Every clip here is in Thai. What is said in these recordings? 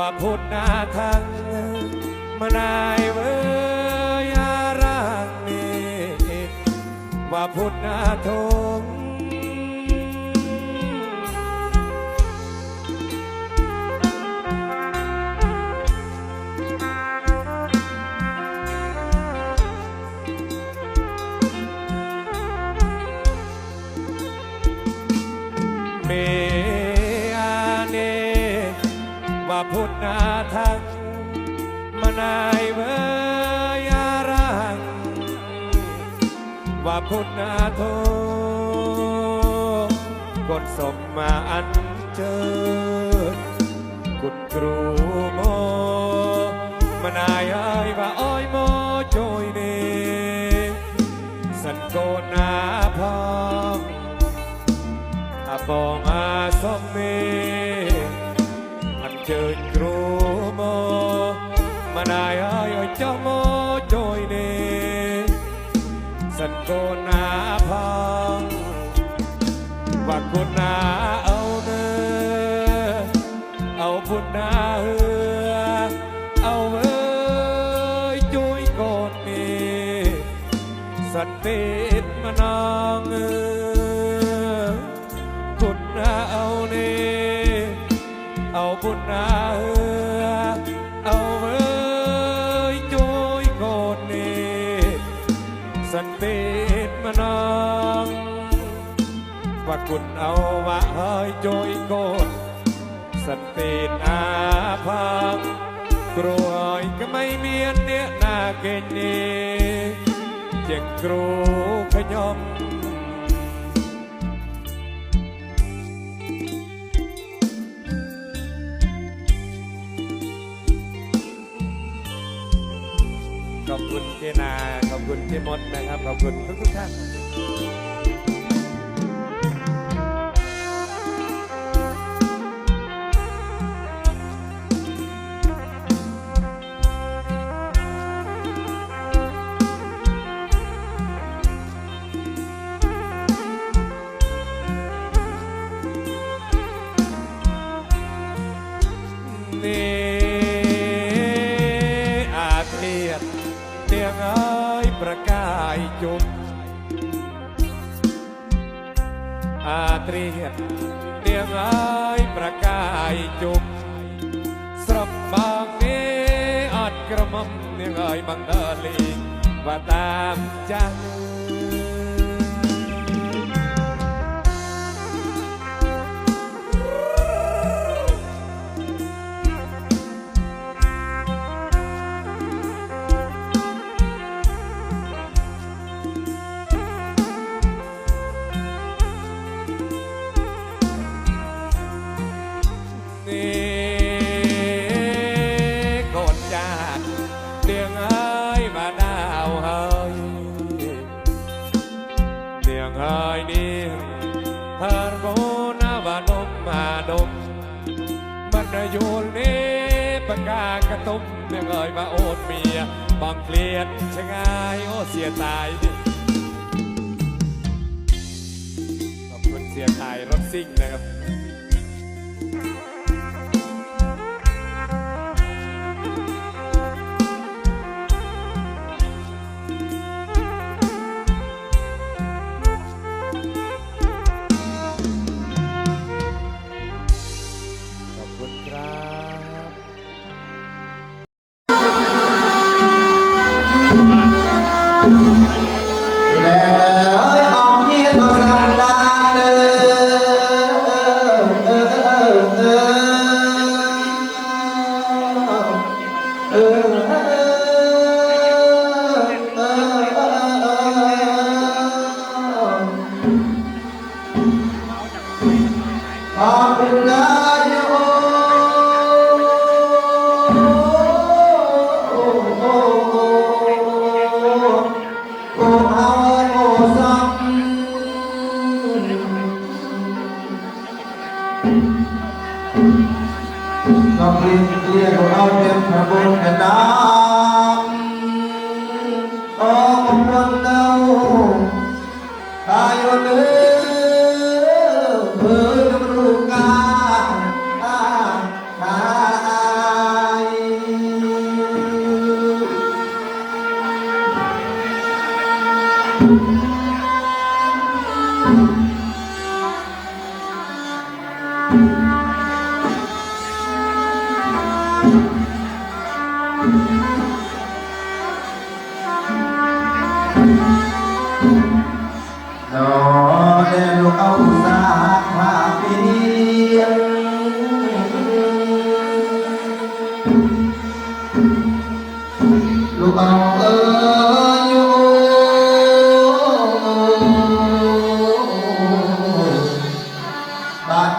ว่าพุทธนาทังมานายเวยารังนี่ว่าพุทธนาทงเมอาเนว่าพุทธนาทังมานายเวยารังว่าพุทธนาโทกดสมมาอันเชิญกุดครูโมมานายเอ้ยว่าอ้อยโมโจยเนสันโกนาพองอาบองอาสมเมอันเชิญครูโมมานายเอ้ยเจ้าโมโจยเนสันโกนาพองว่าคุณนาเอาเนอเอาพุทนาเหือเอาเอ้ยจุยโกนนี่สันติดมานองคุณนาเอาเนเอาพุทนาเหือเอาเอ้ยจุยโกนนี่สันติดมานองว่าคุณเอาว่าเฮ้ยโจยโกดสติอาพังกลัวก็ไม่เมียนเนี่ยนาเกณฑ์นี้เจ็กครูขยมขอบคุณเจนาขอบคุณเจมดนะครับขอบคุณทุกท่านอาเทียนเตียงเอ้ยประกายจุบอาเทียนเตียงเอ้ยประกายจุบสรบบางนี้อัดกระมังเตียงเอ้ยบังเดลีว่าตามจังโยนเน่ปากกากระตุ้มเนื่องเอ่ยมาโอดเมียบางเกลียดชะงายโอ้เสียตายขอบคุณเสียตายรถซิ่งนะครับก็เรียกเราเป็นพระบุญกันดาโอ้คนเล่าตายวันเอ้ยเพื่อจะรู้กัน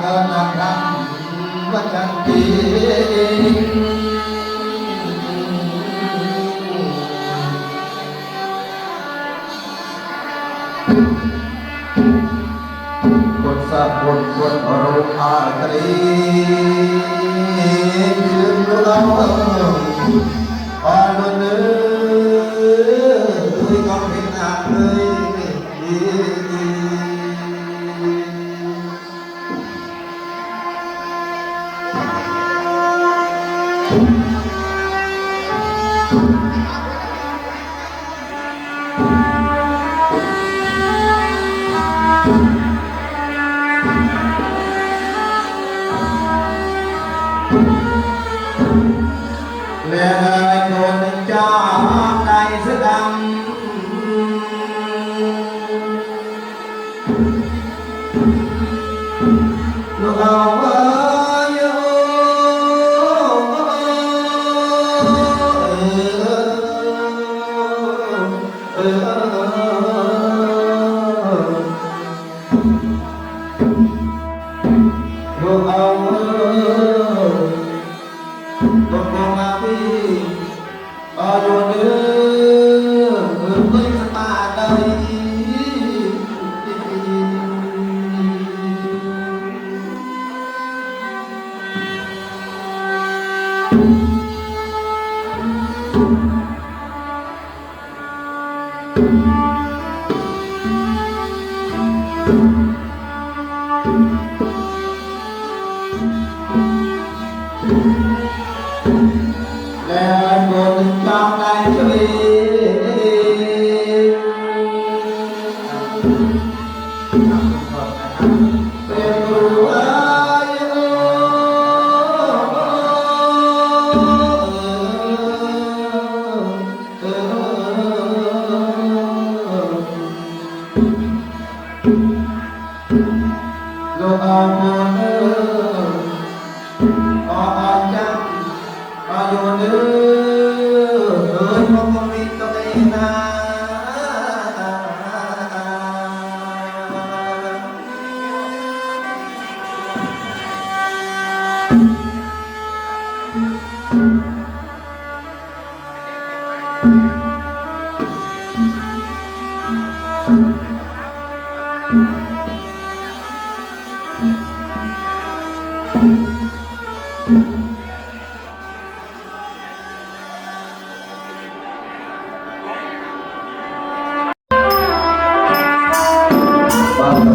นะครับว่าจันทีบทสับบทบทอรุณอาตรียืนเราปาลเนื้อก็เป็นอาเลยเรียนโดนจ้าในสดังลูกเอาไว้ลูกเอาต้องมองมาพี่อายุเนื้อไม่สตาร์เลยและบนจอมในชีวิตเป็นรู้อายุโลกเอาหมดอาจังอายุเนื้อมองมิตรเองนะ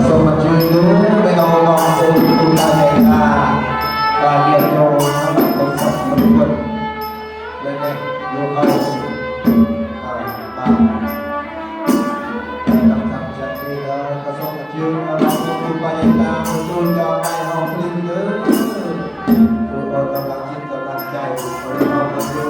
สมชื่อดูไม่เอามองดูดูตาเด็กตาการเรียนรู้ทำให้คนสับสนเลยเนี่ยดูเอาตาทำจัดที่เราผสมชื่อเราดูไปตามดูจอไปห้องลิ้นเด้อดูเอากำลังคิดกำลังใจเราก็ดู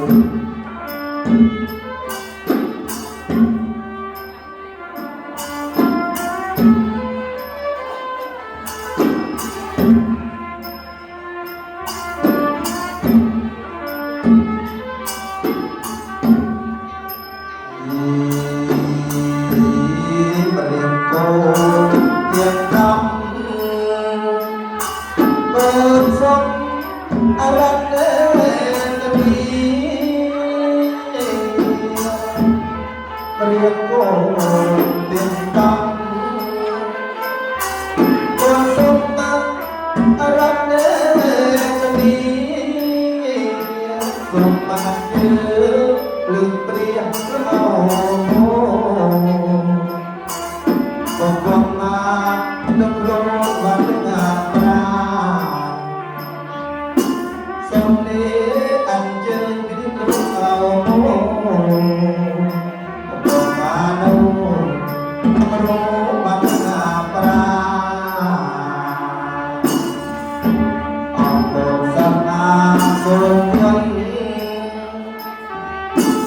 เรียกโกเตียนตังคนสมตังอารักเนจะมีสมมาเยอะลืมเปลี่ยนเอาตกลงมาตกลงวันงานปราสมเด็จอันเจริญพิธีเอา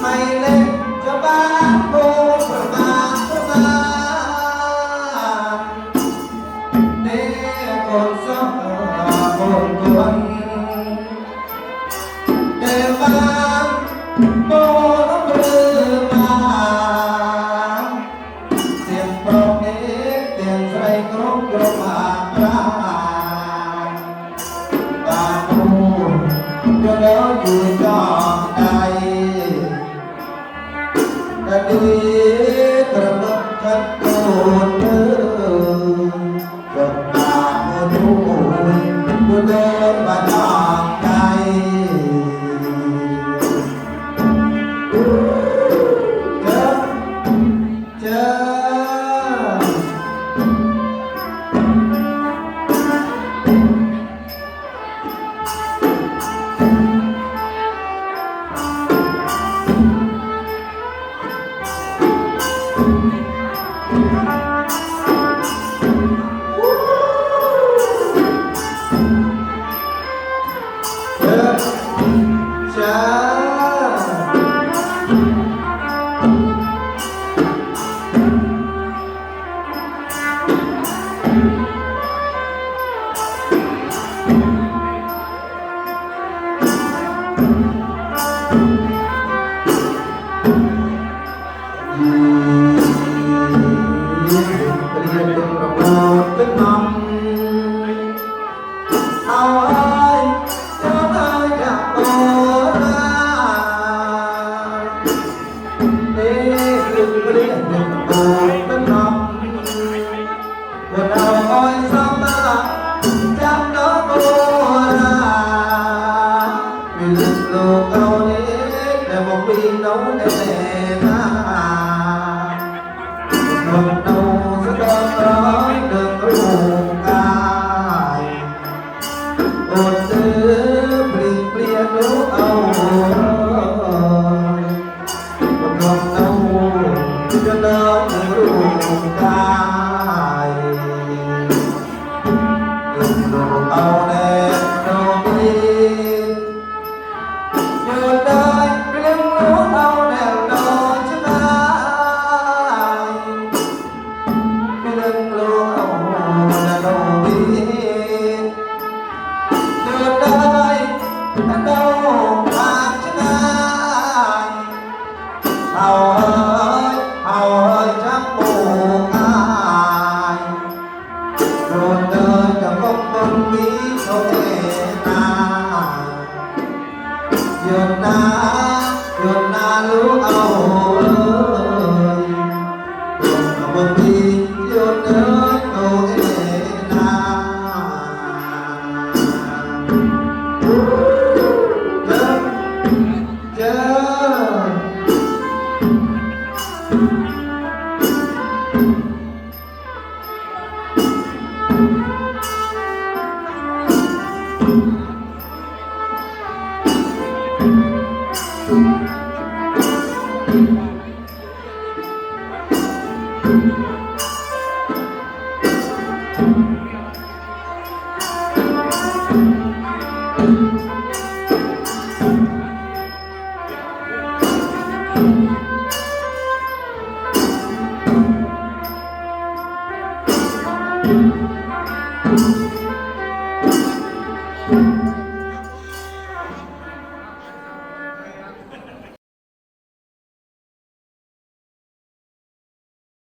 ไม่เล็กจะบ้านโบประมาณเด็กคนสองคนคนเดินบ้านโบน้ำเรือมาเสียงปรบเด็กเสียงใส่กรงกระมาปรา เดินมาจองใจเจอ